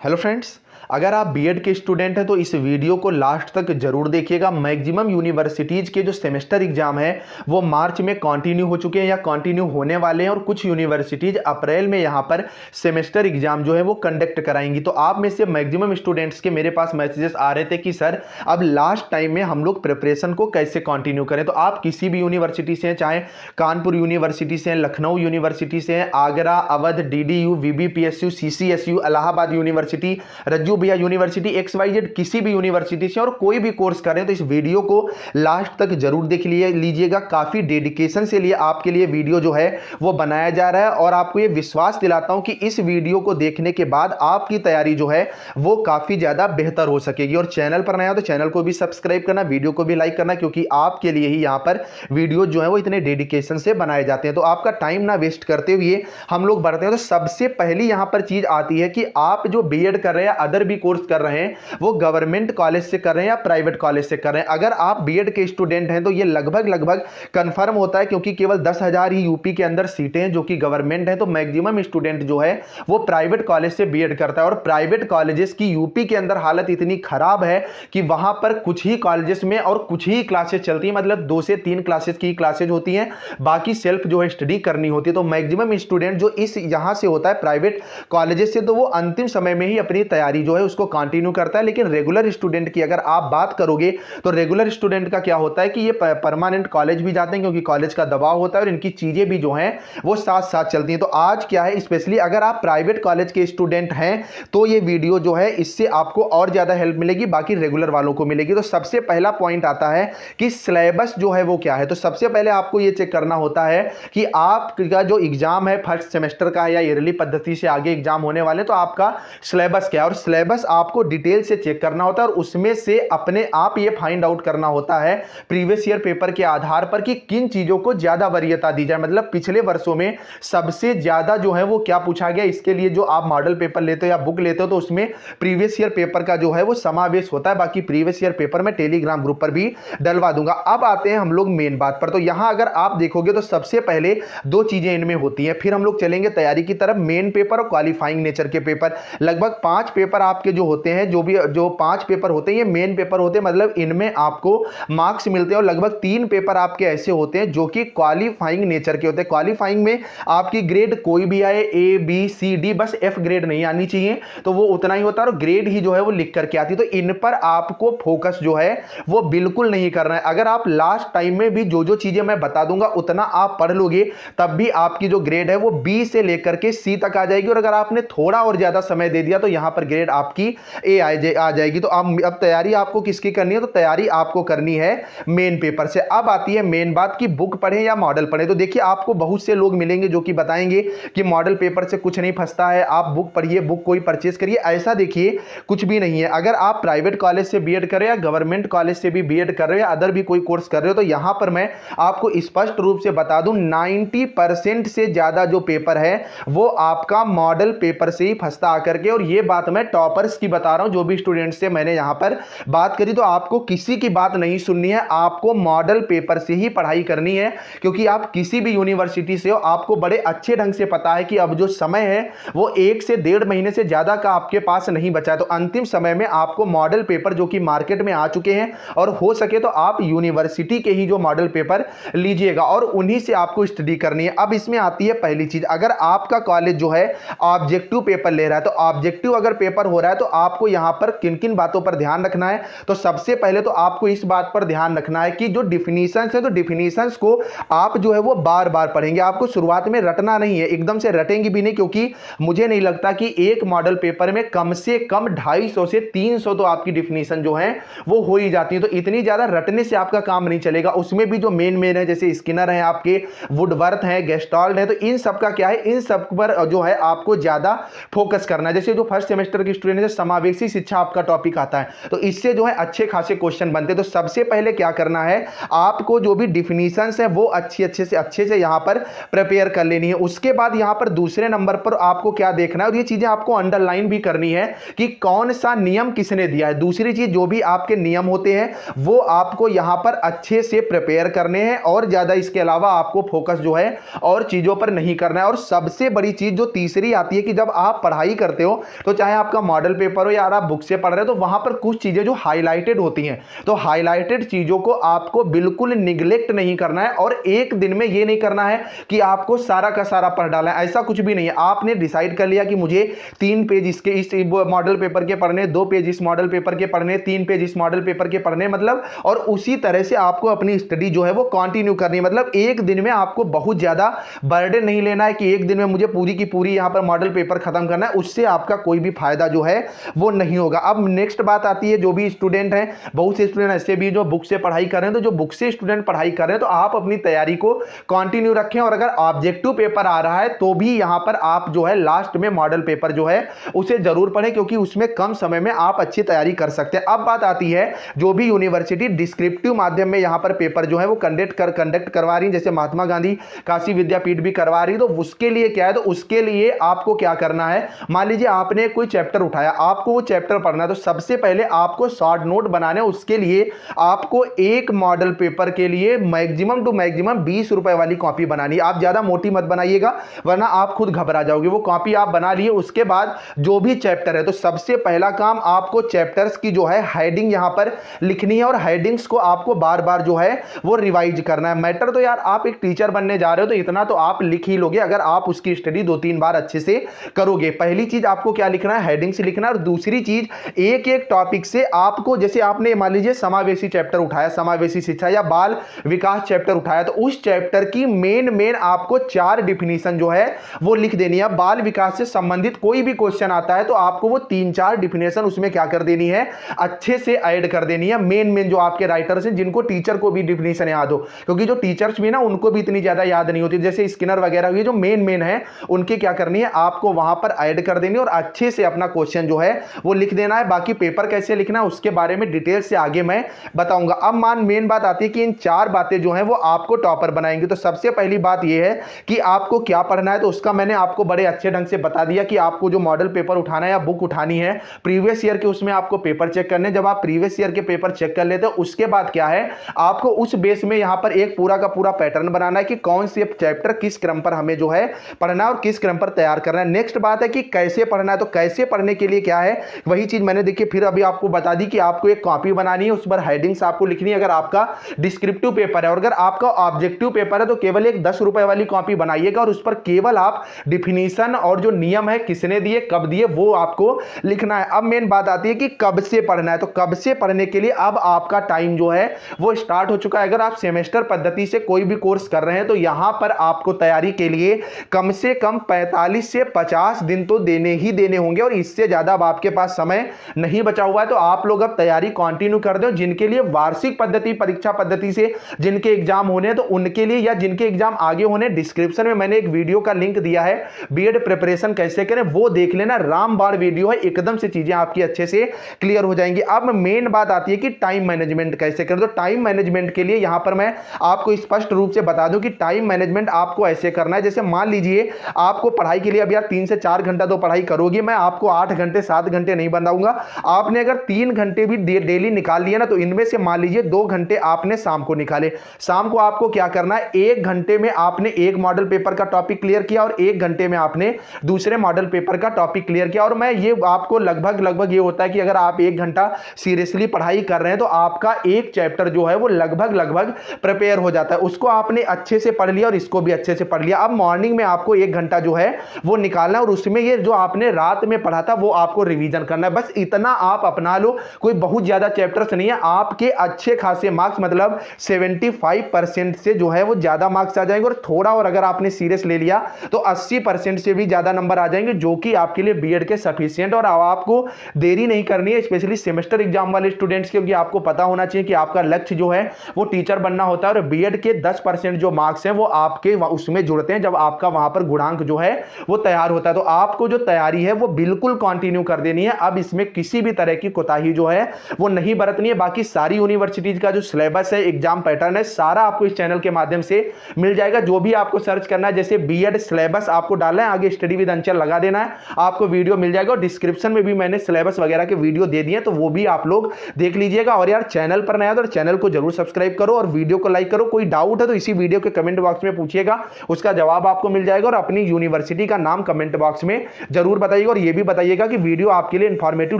Hello friends, अगर आप BEd के स्टूडेंट हैं तो इस वीडियो को लास्ट तक जरूर देखिएगा। मैक्सिमम यूनिवर्सिटीज़ के जो सेमेस्टर एग्जाम है वो मार्च में कंटिन्यू हो चुके हैं या कंटिन्यू होने वाले हैं और कुछ यूनिवर्सिटीज़ अप्रैल में यहाँ पर सेमेस्टर एग्जाम जो है वो कंडक्ट कराएंगी। तो आप में से मैक्सिमम स्टूडेंट्स के मेरे पास मैसेजेस आ रहे थे कि सर अब लास्ट टाइम में हम लोग प्रिपरेशन को कैसे कंटिन्यू करें। तो आप किसी भी यूनिवर्सिटी से हैं, चाहे कानपुर यूनिवर्सिटी से हैं, लखनऊ यूनिवर्सिटी से हैं, Agra, Awadh, DDU, VBPSU, CCSU, Allahabad university, Rajju Bhaiya university, XYZ किसी भी यूनिवर्सिटी से और कोई भी कोर्स करें तो इस वीडियो को लास्ट तक जरूर देख लीजिएगा। काफी डेडिकेशन से लिए आपके लिए वीडियो जो है वो बनाया जा रहा है और आपको ये विश्वास दिलाता हूं कि इस वीडियो को देखने के बाद आपकी तैयारी जो है वो काफी ज्यादा बेहतर हो सकेगी। और चैनल पर नया हो तो चैनल को भी सब्सक्राइब करना, वीडियो को भी लाइक करना, क्योंकि आपके लिए ही यहां पर वीडियो जो है वो इतने डेडिकेशन से बनाए जाते हैं। तो आपका टाइम ना वेस्ट करते हुए हम लोग बढ़ते हैं। तो सबसे पहली यहां पर चीज आती है कि आप जो बीएड कर रहे हैं, अदर भी कोर्स कर रहे हैं, वो गवर्नमेंट कॉलेज से कर रहे हैं या प्राइवेट कॉलेज से कर रहे हैं। अगर आप बीएड के स्टूडेंट हैं तो ये लगभग कंफर्म होता है, क्योंकि केवल 10,000 ही यूपी के अंदर सीटें हैं जो कि गवर्नमेंट है। तो मैक्सिमम स्टूडेंट जो है वो प्राइवेट कॉलेज से बीएड करता है और प्राइवेट कॉलेजेस की यूपी के अंदर हालत इतनी खराब है कि वहां पर कुछ ही कॉलेजेस में और कुछ ही क्लासेस चलती है, मतलब 2 से 3 क्लासेस की क्लासेज होती हैं, बाकी सेल्फ जो है स्टडी करनी होती है। तो मैक्सिमम स्टूडेंट जो इस यहां से होता है प्राइवेट कॉलेजेस से, तो वो अंतिम समय में ही अपनी तैयारी जो है उसको कंटिन्यू करता है। लेकिन रेगुलर स्टूडेंट की अगर आप बात करोगे तो रेगुलर स्टूडेंट का क्या होता है कि ये परमानेंट कॉलेज भी जाते हैं, क्योंकि कॉलेज का दबाव होता है और इनकी चीजें भी जो हैं वो साथ साथ चलती हैं। तो आज क्या है, स्पेशली अगर आप प्राइवेट कॉलेज के स्टूडेंट हैं तो ये वीडियो जो है इससे आपको और ज्यादा हेल्प मिलेगी, बाकी रेगुलर वालों को मिलेगी। तो सबसे पहला पॉइंट आता है कि सिलेबस जो है वो क्या है। तो सबसे पहले आपको ये चेक करना होता है कि आपका जो एग्जाम है फर्स्ट सेमेस्टर का या ईयरली पद्धति से आगे एग्जाम होने वाले, तो आपका सिलेबस क्या है। और सिलेबस आपको डिटेल से चेक करना होता है और उसमें से अपने आप ये फाइंड आउट करना होता है प्रीवियस ईयर पेपर के आधार पर कि किन चीजों को ज्यादा वरीयता दी जाए, मतलब पिछले वर्षों में सबसे ज्यादा जो है वो क्या पूछा गया। इसके लिए जो आप मॉडल पेपर लेते हो या बुक लेते हो तो उसमें प्रीवियस ईयर पेपर का जो है वो समावेश होता है। बाकी प्रीवियस ईयर पेपर में टेलीग्राम ग्रुप पर भी डलवा दूंगा। अब आते हैं हम लोग मेन बात पर। तो यहां अगर आप देखोगे तो सबसे पहले 2 चीजें इनमें होती हैं, फिर हम लोग चलेंगे तैयारी की तरफ। मेन पेपर और क्वालिफाइंग नेचर के पेपर, लगभग 5 पेपर आपके जो होते हैं, जो 5 पेपर होते हैं ये मेन पेपर होते हैं, मतलब इनमें आपको मार्क्स मिलते हैं। और लगभग 3 पेपर आपके ऐसे होते हैं जो कि क्वालिफाइंग नेचर के होते हैं। क्वालिफाइंग में आपकी ग्रेड कोई भी आए, A B C D, बस F ग्रेड नहीं आनी चाहिए, तो वो उतना ही होता है और ग्रेड ही जो है वो लिख करके आती है। तो इन पर आपको फोकस जो है वो बिल्कुल नहीं करना है। अगर आप लास्ट टाइम में भी जो चीजें मैं बता दूंगा उतना आप पढ़ लोगे तब भी आपकी जो ग्रेड है वो B से लेकर के C तक आ जाएगी। और अगर आपने थोड़ा और ज्यादा समय दे दिया तो यहां पर ग्रेड आपकी A आ जाएगी। तो अब तैयारी आपको किसकी करनी है, तो तैयारी आपको करनी है मेन पेपर से। अब आती है मेन बात कि बुक पढ़ें या मॉडल पढ़ें। तो देखिए आपको बहुत से लोग मिलेंगे जो कि बताएंगे कि मॉडल पेपर से कुछ नहीं फंसता है, आप बुक पढ़िए, बुक कोई परचेस करिए। ऐसा देखिए कुछ भी नहीं है। अगर आप प्राइवेट कॉलेज से बीएड कर रहे हो या गवर्नमेंट कॉलेज से भी बीएड कर रहे हो या अदर भी कोई कोर्स कर रहे हो, तो यहां पर मैं आपको स्पष्ट रूप से बता दूं 90% से ज्यादा जो पेपर है वो आपका मॉडल पेपर से ही फंसता आकर के। और ये बात मैं टॉपर्स की बता रहा हूं, जो भी स्टूडेंट से मैंने यहां पर बात करी। तो आपको किसी की बात नहीं सुननी है, आपको मॉडल पेपर से ही पढ़ाई करनी है, क्योंकि आप किसी भी यूनिवर्सिटी से हो, आपको बड़े अच्छे ढंग से पता है कि अब जो समय है वो 1 से 1.5 महीने से ज्यादा का आपके पास नहीं बचा है। तो अंतिम समय में आपको मॉडल पेपर जो कि मार्केट में आ चुके हैं, और हो सके तो आप यूनिवर्सिटी के ही जो मॉडल पेपर लीजिएगा और उन्हीं से आपको स्टडी करनी है। अब इसमें आती है पहली चीज, अगर आपका कॉलेज जो है ऑब्जेक्टिव पेपर ले रहा है, तो ऑब्जेक्टिव अगर पेपर हो रहा है तो आपको यहां पर किन किन बातों पर ध्यान रखना है। तो सबसे पहले तो आपको इस बात पर ध्यान रखना है कि जो डिफिनीशंस है, तो डिफिनीशंस को आप जो है वो बार बार पढ़ेंगे। आपको शुरुआत में रटना नहीं है, एकदम से रटेंगे भी नहीं, क्योंकि मुझे नहीं लगता कि एक मॉडल पेपर में कम से कम 250 से 300 तो आपकी डिफिनीशन जो है वो हो ही जाती है। तो इतनी ज्यादा रटने से आपका काम नहीं चलेगा। उसमें भी जो मेन है, जैसे स्किनर है, आपके वुडवर्थ है, गेस्टाल्ट है, तो इन सब का क्या है, इन सब पर जो है आपको ज्यादा फोकस करना है। जैसे जो फर्स्ट सेमेस्टर के स्टूडेंट है, समावेशी शिक्षा आपका टॉपिक आता है, तो इससे जो है अच्छे खासे क्वेश्चन बनते हैं। तो सबसे पहले क्या करना है, आपको जो भी डिफिनीशंस है वो अच्छे से यहां पर प्रिपेयर कर लेनी है। उसके बाद यहां पर दूसरे नंबर पर आपको क्या देखना है, और ये चीजें आपको अंडरलाइन भी करनी है कि कौन सा नियम किसने दिया है। दूसरी चीज, जो भी आपके नियम होते हैं वो आपको यहां पर अच्छे से प्रिपेयर करने हैं, और ज्यादा इसके अलावा आपको फोकस जो है और चीजों पर नहीं करना है। और सबसे बड़ी चीज जो तीसरी आती है कि जब आप पढ़ाई करते हो तो चाहे आपका मॉडल पेपर हो या आप बुक से पढ़ रहे हो, तो वहां पर कुछ चीजें जो हाईलाइटेड होती हैं, तो हाईलाइटेड चीजों को आपको बिल्कुल निगलेक्ट नहीं करना है और एक दिन में ये नहीं करना है कि आपको सारा का सारा पढ़ डाला है। ऐसा कुछ भी नहीं है। आपने डिसाइड कर लिया कि मुझे 3 पेज इसके इस मॉडल पेपर के पढ़ने, 2 पेज इस मॉडल पेपर के पढ़ने, 3 पेज इस मॉडल पेपर के पढ़ने, मतलब और उसी तरह से आपको अपनी स्टडी जो है वो कंटिन्यू करनी है। मतलब एक दिन में आपको बहुत ज्यादा बर्डन नहीं लेना है कि एक दिन में मुझे पूरी की पूरी यहां पर मॉडल पेपर खत्म करना है, उससे आपका कोई भी फायदा जो है वो नहीं होगा। अब नेक्स्ट बात आती है, जो भी स्टूडेंट हैं, बहुत से स्टूडेंट ऐसे भी जो बुक से पढ़ाई कर रहे हैं, तो जो बुक से स्टूडेंट पढ़ाई कर रहे हैं तो आप अपनी तैयारी को कंटिन्यू रखें और अगर ऑब्जेक्टिव पेपर आ रहा है तो भी यहां पर आप जो है लास्ट में मॉडल पेपर जो है उसे जरूर पढ़ें, क्योंकि उसमें कम समय में आप अच्छी तैयारी कर सकते हैं। अब बात आती है, जो भी यूनिवर्सिटी डिस्क्रिप्टिव माध्यम में यहां पर पेपर जो है वो कंडक्ट करवा रही है, जैसे महात्मा गांधी काशी विद्यापीठ भी करवा रही है, तो उसके लिए क्या है, तो उसके लिए आपको क्या करना है, मान लीजिए आपने कोई चैप्टर उठाया, आपको वो चैप्टर पढ़ना है, तो सबसे पहले आपको शॉर्ट नोट बनाने, उसके लिए आपको एक मॉडल पेपर के लिए मैक्सिमम टू मैक्सिमम 20 रुपए वाली कॉपी बनानी है। आप ज्यादा मोटी मत बनाइएगा वरना आप खुद घबरा जाओगे। वो कॉपी आप बना लिए, उसके बाद जो भी चैप्टर है, तो सबसे पहला काम आपको चैप्टर्स की जो है हेडिंग यहां पर लिखनी है और हेडिंग्स को आपको बार बार जो है वो रिवाइज करना है। मैटर तो यार आप एक टीचर बनने जा रहे हो तो इतना तो आप लिख ही लोगे अगर आप उसकी स्टडी 2-3 बार अच्छे से करोगे। पहली चीज आपको क्या लिखना है, हेडिंग से लिखना है। और दूसरी चीज, एक एक टॉपिक से आपको, जैसे आपने मान लीजिए समावेशी चैप्टर उठाया, समावेशी शिक्षा या बाल विकास चैप्टर उठाया, तो उस चैप्टर की मेन आपको 4 डिफिनीशन जो है वो लिख देनी है। बाल विकास से संबंधित कोई भी क्वेश्चन आता है तो आपको वो 3-4 डिफिनेशन उसमें क्या कर देनी है, अच्छे से ऐड कर देनी है। मेन जो आपके राइटर्स हैं, जिनको टीचर को भी डिफिनेशन याद हो, क्योंकि जो टीचर्स भी ना उनको भी इतनी ज्यादा याद नहीं होती, जैसे स्किनर वगैरह हुए जो मेन है, उनकी क्या करनी है, आपको वहां पर ऐड कर देनी और अच्छे से अपना क्वेश्चन जो है वो लिख देना है। बाकी पेपर कैसे लिखना है उसके बारे में डिटेल से आगे मैं बताऊंगा। अब मेन बात आती है कि इन 4 बातें जो है वो आपको टॉपर बनाएंगे। तो सबसे पहली बात यह है कि आपको क्या पढ़ना है, तो उसका मैंने आपको बड़े अच्छे ढंग से बता दिया कि आपको जो मॉडल पेपर उठाना है या बुक उठानी है प्रीवियस ईयर के, उसमें आपको पेपर चेक करने। जब आप प्रीवियस ईयर के पेपर चेक कर लेते हो उसके बाद क्या है, आपको उस बेस में यहां पर एक पूरा का पूरा पैटर्न बनाना है कि कौन से चैप्टर किस क्रम पर हमें जो है पढ़ना है और किस क्रम पर तैयार करना है। नेक्स्ट बात है कि कैसे पढ़ना है, तो कैसे पढ़ने के लिए क्या है, वही चीज मैंने देखिए फिर अभी आपको बता दी कि आपको एक कॉपी बनानी है, उस पर हेडिंग्स आपको लिखनी है अगर आपका डिस्क्रिप्टिव पेपर है। और अगर आपका ऑब्जेक्टिव पेपर है तो केवल एक 10 रुपए वाली कॉपी बनाइएगा और उस पर केवल आप डिफिनीशन और जो नियम है, किसने दिए, कब दिए, वो आपको लिखना है। अब मेन बात आती है कि कब से पढ़ना है, तो कब से पढ़ने के लिए अब आपका टाइम जो है वो स्टार्ट हो चुका है। अगर आप सेमेस्टर पद्धति से कोई भी कोर्स कर रहे हैं तो यहां पर आपको तैयारी के लिए कम से कम 45 से 50 दिन तो देने ही देने होंगे और इससे ज्यादा अब आपके पास समय नहीं बचा हुआ है। तो आप लोग अब तैयारी कंटिन्यू कर दो। जिनके लिए वार्षिक पद्धति, परीक्षा पद्धति से जिनके एग्जाम होने हैं तो उनके लिए, या जिनके एग्जाम आगे होने, डिस्क्रिप्शन में मैंने एक वीडियो का लिंक दिया है, बीएड प्रिपरेशन कैसे करें, वो देख लेना। रामबाण वीडियो है, एकदम से चीजें आपकी अच्छे से क्लियर हो जाएंगी। अब मेन बात आती है कि टाइम मैनेजमेंट कैसे करें। तो टाइम मैनेजमेंट के लिए यहां पर मैं आपको स्पष्ट रूप से बता दूं कि टाइम मैनेजमेंट आपको ऐसे करना है, जैसे मान लीजिए आपको पढ़ाई के लिए अब यार 3 से 4 घंटा तो पढ़ाई करोगे, मैं आपको 8 घंटे 7 घंटे नहीं बताऊंगा। आपने अगर 3 घंटे भी डेली निकाल लिया ना, तो इनमें से मान लीजिए 2 घंटे आपने शाम को निकाले। शाम को आपको क्या करना है, 1 घंटे में आपने एक मॉडल पेपर का टॉपिक क्लियर किया और 1 घंटे में आपने दूसरे मॉडल पेपर का टॉपिक क्लियर किया। और मैं ये आपको लगभग ये होता है कि अगर आप 1 घंटा सीरियसली पढ़ाई कर रहे हैं तो आपका एक चैप्टर जो है वो लगभग प्रिपेयर हो जाता है। उसको आपने अच्छे से पढ़ लिया और इसको भी अच्छे से पढ़ लिया। अब मॉर्निंग में आपको 1 घंटा जो है वो निकालना है और उसमें ये जो आपने रात में पढ़ा था वो आपको रिवीजन करना है। बस इतना आप अपना लो, कोई बहुत ज्यादा चैप्टर्स नहीं है। आपके अच्छे खासे मार्क्स, मतलब 75% से जो है वो ज्यादा मार्क्स आ जाएंगे और थोड़ा और अगर आपने सीरियस ले लिया तो 80% से भी ज्यादा नंबर आ जाएंगे, जो कि आपके लिए बीएड के सफिशिएंट। और आपको देरी नहीं करनी है, स्पेशली सेमेस्टर एग्जाम वाले स्टूडेंट्स, क्योंकि आपको पता होना चाहिए कि आपका लक्ष्य जो है वो टीचर बनना होता है और बीएड के 10% जो मार्क्स हैं वो आपके उसमें जुड़ते हैं जब आपका वहां पर गुणांक जो है वो तैयार होता है। तो आपको जो तैयारी है वो बिल्कुल कंटिन्यू कर देनी है। अब इसमें किसी भी तरह की कोताही जो है वो नहीं बरतनी है। बाकी सारी यूनिवर्सिटीज का जो सिलेबस है, एग्जाम पैटर्न है, सारा आपको इस चैनल के माध्यम से मिल जाएगा। जो भी आपको सर्च करना है, जैसे बीएड सिलेबस आपको डालना है, आगे स्टडी विद अंचल लगा देना है, आपको वीडियो मिल जाएगा। और डिस्क्रिप्शन में भी मैंने सिलेबस वगैरह के वीडियो दे दिए, तो वो भी आप लोग देख लीजिएगा। और यार चैनल पर नया तो चैनल को जरूर सब्सक्राइब करो और वीडियो को लाइक करो। कोई डाउट है तो इसी वीडियो के कमेंट बॉक्स में पूछिएगा, उसका जवाब आपको मिल जाएगा। और अपनी यूनिवर्सिटी का नाम कमेंट बॉक्स में जरूर बताइएगा और ये भी बताइएगा बताइएगा कि वीडियो आपके लिए इंफॉर्मेटिव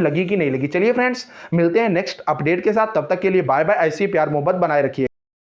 लगी कि नहीं लगी। चलिए फ्रेंड्स, मिलते हैं नेक्स्ट अपडेट के साथ, तब तक के लिए बाय बाय। ऐसी प्यार मोहब्बत बनाए रखिए।